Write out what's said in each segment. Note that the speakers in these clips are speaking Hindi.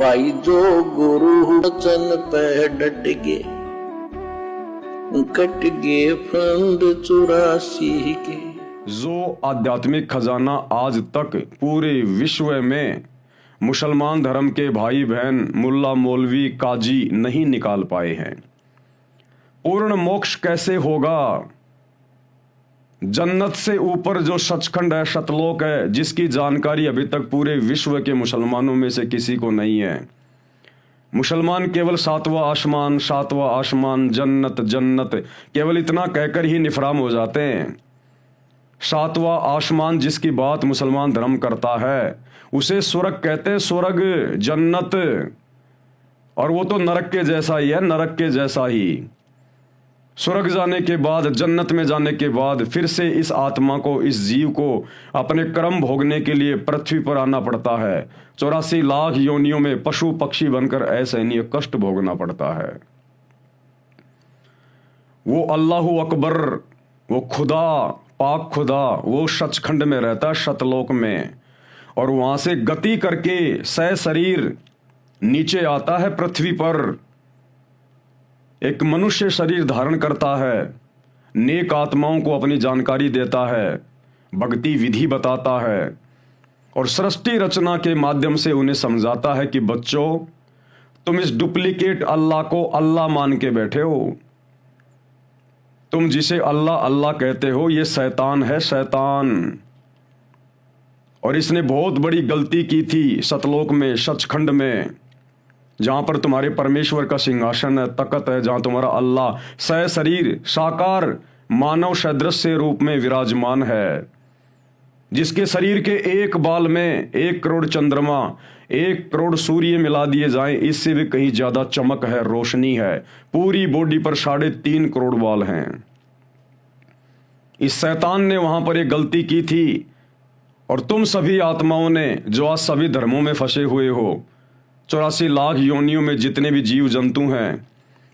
भाई जो गुरु वचन पे डट गए, कट गए फंद 84 के। जो आध्यात्मिक खजाना आज तक पूरे विश्व में मुसलमान धर्म के भाई बहन मुल्ला मौलवी काजी नहीं निकाल पाए हैं। पूर्ण मोक्ष कैसे होगा? जन्नत से ऊपर जो सचखंड है, सतलोक है, जिसकी जानकारी अभी तक पूरे विश्व के मुसलमानों में से किसी को नहीं है। मुसलमान केवल सातवां आसमान जन्नत जन्नत केवल इतना कहकर ही निफराम हो जाते हैं। सातवां आसमान जिसकी बात मुसलमान धर्म करता है उसे स्वर्ग कहते हैं, स्वर्ग जन्नत, और वो तो नरक के जैसा ही है, नरक के जैसा ही। स्वर्ग जाने के बाद, जन्नत में जाने के बाद फिर से इस आत्मा को, इस जीव को अपने कर्म भोगने के लिए पृथ्वी पर आना पड़ता है। 84 लाख योनियों में पशु पक्षी बनकर असहनीय कष्ट भोगना पड़ता है। वो अल्लाहु अकबर, वो खुदा, पाक खुदा, वो सचखंड में रहता है, सतलोक में, और वहां से गति करके सह शरीर नीचे आता है पृथ्वी पर। एक मनुष्य शरीर धारण करता है, नेक आत्माओं को अपनी जानकारी देता है, भक्ति विधि बताता है और सृष्टि रचना के माध्यम से उन्हें समझाता है कि बच्चों, तुम इस डुप्लीकेट अल्लाह को अल्लाह मान के बैठे हो। तुम जिसे अल्लाह अल्लाह कहते हो ये शैतान है, शैतान, और इसने बहुत बड़ी गलती की थी सतलोक में, सचखंड में, जहां पर तुम्हारे परमेश्वर का सिंहासन है, तकत है, जहां तुम्हारा अल्लाह सह शरीर साकार मानव सदृश रूप में विराजमान है, जिसके शरीर के एक बाल में 1 करोड़ चंद्रमा, 1 करोड़ सूर्य मिला दिए जाएं, इससे भी कहीं ज्यादा चमक है, रोशनी है। पूरी बॉडी पर 3.5 करोड़ बाल हैं। इस शैतान ने वहां पर एक गलती की थी, और तुम सभी आत्माओं ने जो आज सभी धर्मों में फंसे हुए हो, 84 लाख योनियों में जितने भी जीव जंतु हैं,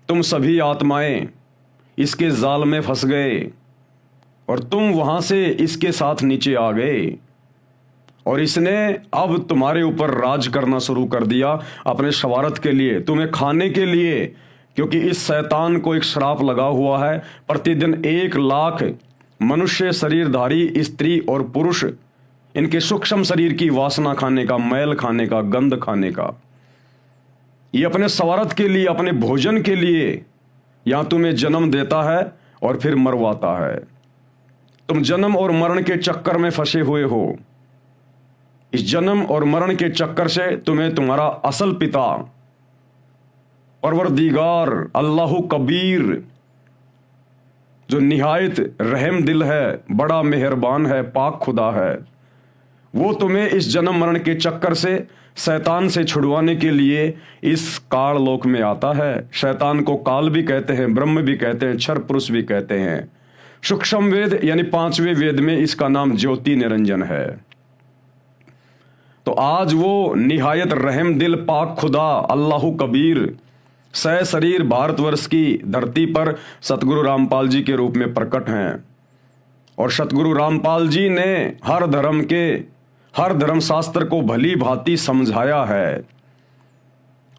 तुम सभी आत्माएं इसके जाल में फंस गए और तुम वहां से इसके साथ नीचे आ गए, और इसने अब तुम्हारे ऊपर राज करना शुरू कर दिया अपने स्वार्थ के लिए, तुम्हें खाने के लिए। क्योंकि इस शैतान को एक श्राप लगा हुआ है, प्रतिदिन 1 लाख मनुष्य शरीरधारी स्त्री और पुरुष इनके सूक्ष्म शरीर की वासना खाने का, मैल खाने का, गंध खाने का। ये अपने स्वार्थ के लिए, अपने भोजन के लिए यहां तुम्हें जन्म देता है और फिर मरवाता है। तुम जन्म और मरण के चक्कर में फंसे हुए हो। इस जन्म और मरण के चक्कर से तुम्हें तुम्हारा असल पिता परवरदिगार अल्लाहु कबीर, जो निहायत रहम दिल है, बड़ा मेहरबान है, पाक खुदा है, वो तुम्हें इस जन्म मरण के चक्कर से, शैतान से छुड़वाने के लिए इस काल लोक में आता है। शैतान को काल भी कहते हैं, ब्रह्म भी कहते हैं, क्षर पुरुष भी कहते हैं। सूक्ष्म वेद यानी 5वें वेद में इसका नाम ज्योति निरंजन है। तो आज वो निहायत रहम दिल पाक खुदा अल्लाहु कबीर सह शरीर भारतवर्ष की धरती पर सतगुरु रामपाल जी के रूप में प्रकट हैं, और सतगुरु रामपाल जी ने हर धर्म शास्त्र को भली भांति समझाया है।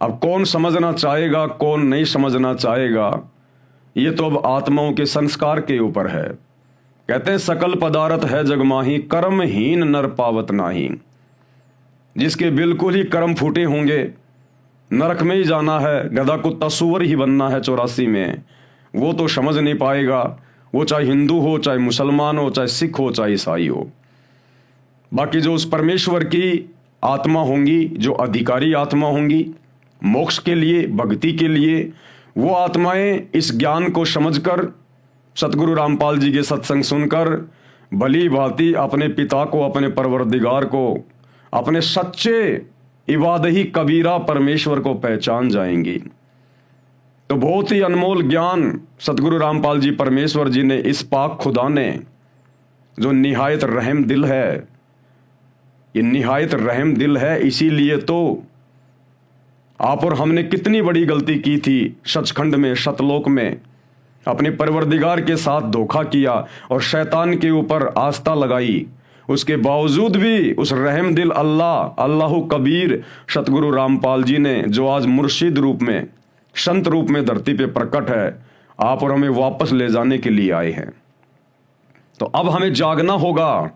अब कौन समझना चाहेगा, कौन नहीं समझना चाहेगा, ये तो अब आत्माओं के संस्कार के ऊपर है। कहते हैं सकल पदार्थ है जगमाही, कर्महीन नर पावत नाही। जिसके बिल्कुल ही कर्म फूटे होंगे, नरक में ही जाना है, गधा कुत्ता सुअर ही बनना है 84 में, वो तो समझ नहीं पाएगा। वो चाहे हिंदू हो, चाहे मुसलमान हो, चाहे सिख हो, चाहे ईसाई हो। बाकी जो उस परमेश्वर की आत्मा होंगी, जो अधिकारी आत्मा होंगी मोक्ष के लिए, भक्ति के लिए, वो आत्माएं इस ज्ञान को समझकर, सतगुरु रामपाल जी के सत्संग सुनकर भली भांति अपने पिता को, अपने परवरदिगार को, अपने सच्चे इबादही कबीरा परमेश्वर को पहचान जाएंगी। तो बहुत ही अनमोल ज्ञान सतगुरु रामपाल जी परमेश्वर जी ने, इस पाक खुदा ने, जो निहायत रहम दिल है, ये निहायत रहम दिल है। इसीलिए तो आप और हमने कितनी बड़ी गलती की थी सचखंड में, सतलोक में, अपने परवरदिगार के साथ धोखा किया और शैतान के ऊपर आस्था लगाई, उसके बावजूद भी उस रहम दिल अल्लाह अल्लाहु कबीर सतगुरु रामपाल जी ने, जो आज मुर्शिद रूप में, संत रूप में धरती पे प्रकट है, आप और हमें वापस ले जाने के लिए आए हैं। तो अब हमें जागना होगा।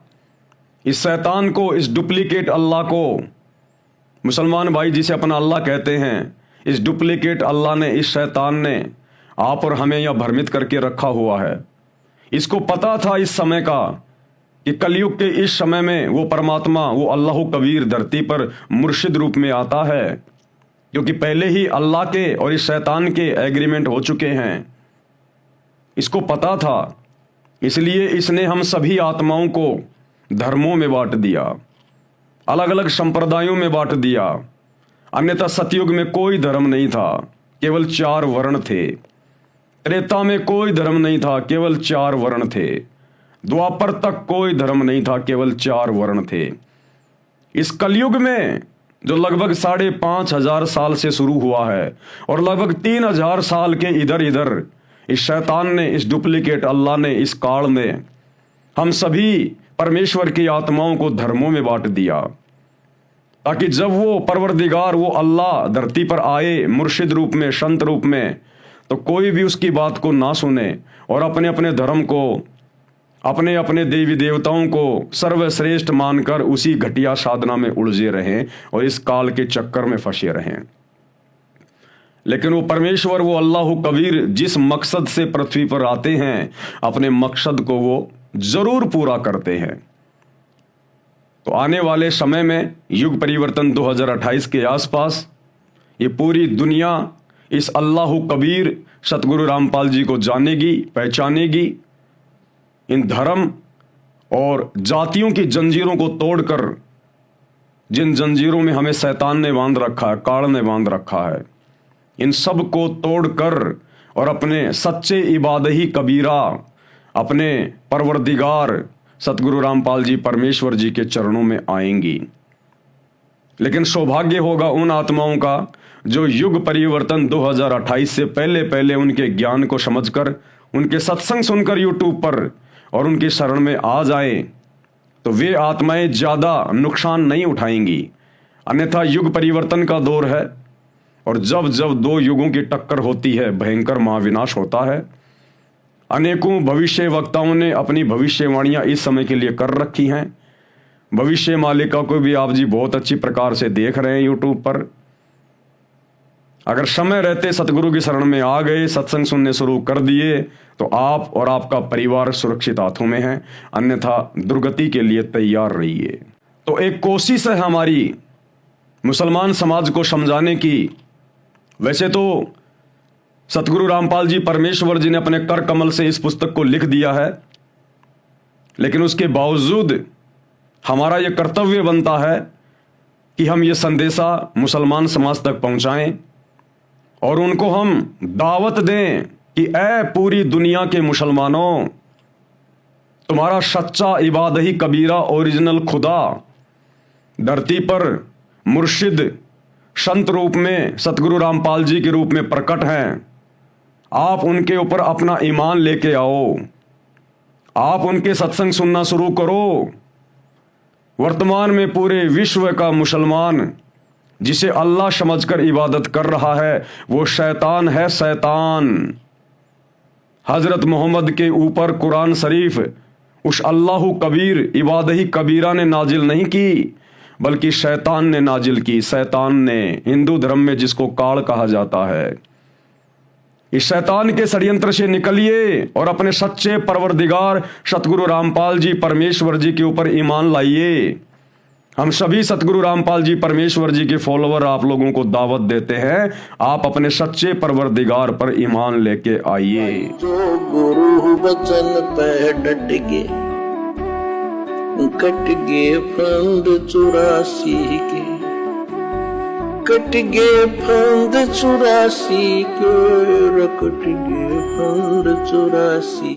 इस शैतान को, इस डुप्लीकेट अल्लाह को, मुसलमान भाई जिसे अपना अल्लाह कहते हैं, इस डुप्लीकेट अल्लाह ने, इस शैतान ने आप और हमें यह भ्रमित करके रखा हुआ है। इसको पता था इस समय का कि कलयुग के इस समय में वो परमात्मा, वो अल्लाह कबीर धरती पर मुर्शिद रूप में आता है, क्योंकि पहले ही अल्लाह के और इस शैतान के एग्रीमेंट हो चुके हैं। इसको पता था, इसलिए इसने हम सभी आत्माओं को धर्मों में बांट दिया, अलग अलग संप्रदायों में बांट दिया। अन्यथा सतयुग में कोई धर्म नहीं था, केवल 4 वर्ण थे। त्रेता में कोई धर्म नहीं था, केवल 4 वर्ण थे। द्वापर तक कोई धर्म नहीं था, केवल 4 वर्ण थे। इस कलयुग में जो लगभग 5,500 साल से शुरू हुआ है और लगभग 3,000 साल के इधर इधर इस शैतान ने, इस डुप्लीकेट अल्लाह ने, इस काल में हम सभी परमेश्वर की आत्माओं को धर्मों में बांट दिया, ताकि जब वो परवरदिगार, वो अल्लाह धरती पर आए मुर्शिद रूप में, संत रूप में, तो कोई भी उसकी बात को ना सुने और अपने अपने धर्म को, अपने अपने देवी देवताओं को सर्वश्रेष्ठ मानकर उसी घटिया साधना में उलझे रहें और इस काल के चक्कर में फंसे रहें। लेकिन वो परमेश्वर, वो अल्लाह कबीर जिस मकसद से पृथ्वी पर आते हैं, अपने मकसद को वो जरूर पूरा करते हैं। तो आने वाले समय में युग परिवर्तन 2028 के आसपास ये पूरी दुनिया इस अल्लाह कबीर सतगुरु रामपाल जी को जानेगी, पहचानेगी। इन धर्म और जातियों की जंजीरों को तोड़कर, जिन जंजीरों में हमें शैतान ने बांध रखा है, काल ने बांध रखा है, इन सब को तोड़कर और अपने सच्चे इबादही कबीरा, अपने परवरदिगार सतगुरु रामपाल जी परमेश्वर जी के चरणों में आएंगी। लेकिन सौभाग्य होगा उन आत्माओं का जो युग परिवर्तन 2028 से पहले पहले उनके ज्ञान को समझकर, उनके सत्संग सुनकर यूट्यूब पर और उनकी शरण में आ जाए, तो वे आत्माएं ज़्यादा नुकसान नहीं उठाएंगी। अन्यथा युग परिवर्तन का दौर है और जब जब 2 युगों की टक्कर होती है, भयंकर महाविनाश होता है। अनेकों भविष्य वक्ताओं ने अपनी भविष्यवाणियां इस समय के लिए कर रखी हैं। भविष्य मालिका को भी आप जी बहुत अच्छी प्रकार से देख रहे हैं यूट्यूब पर। अगर समय रहते सतगुरु की शरण में आ गए, सत्संग सुनने शुरू कर दिए, तो आप और आपका परिवार सुरक्षित हाथों में है, अन्यथा दुर्गति के लिए तैयार रहिए। तो एक कोशिश है हमारी मुसलमान समाज को समझाने की। वैसे तो सतगुरु रामपाल जी परमेश्वर जी ने अपने कर कमल से इस पुस्तक को लिख दिया है, लेकिन उसके बावजूद हमारा यह कर्तव्य बनता है कि हम ये संदेशा मुसलमान समाज तक पहुंचाएं और उनको हम दावत दें कि ऐ पूरी दुनिया के मुसलमानों, तुम्हारा सच्चा इबादही कबीरा ओरिजिनल खुदा धरती पर मुर्शिद संत रूप में सतगुरु रामपाल जी के रूप में प्रकट हैं। आप उनके ऊपर अपना ईमान लेके आओ, आप उनके सत्संग सुनना शुरू करो। वर्तमान में पूरे विश्व का मुसलमान जिसे अल्लाह समझकर इबादत कर रहा है, वो शैतान है, शैतान। हजरत मोहम्मद के ऊपर कुरान शरीफ उस अल्लाह कबीर इबादही कबीरा ने नाजिल नहीं की, बल्कि शैतान ने नाजिल की। शैतान ने, हिंदू धर्म में जिसको काल कहा जाता है। इस शैतान के षड्यंत्र से निकलिए और अपने सच्चे परवरदिगार सतगुरु रामपाल जी परमेश्वर जी के ऊपर ईमान लाइए। हम सभी सतगुरु रामपाल जी परमेश्वर जी के फॉलोवर आप लोगों को दावत देते हैं, आप अपने सच्चे परवरदिगार पर ईमान लेके आइए। जो गुरु वचन पे डट के कट गए फंद 84 के, कट गए फंद 84 के, कट गए फंद 84।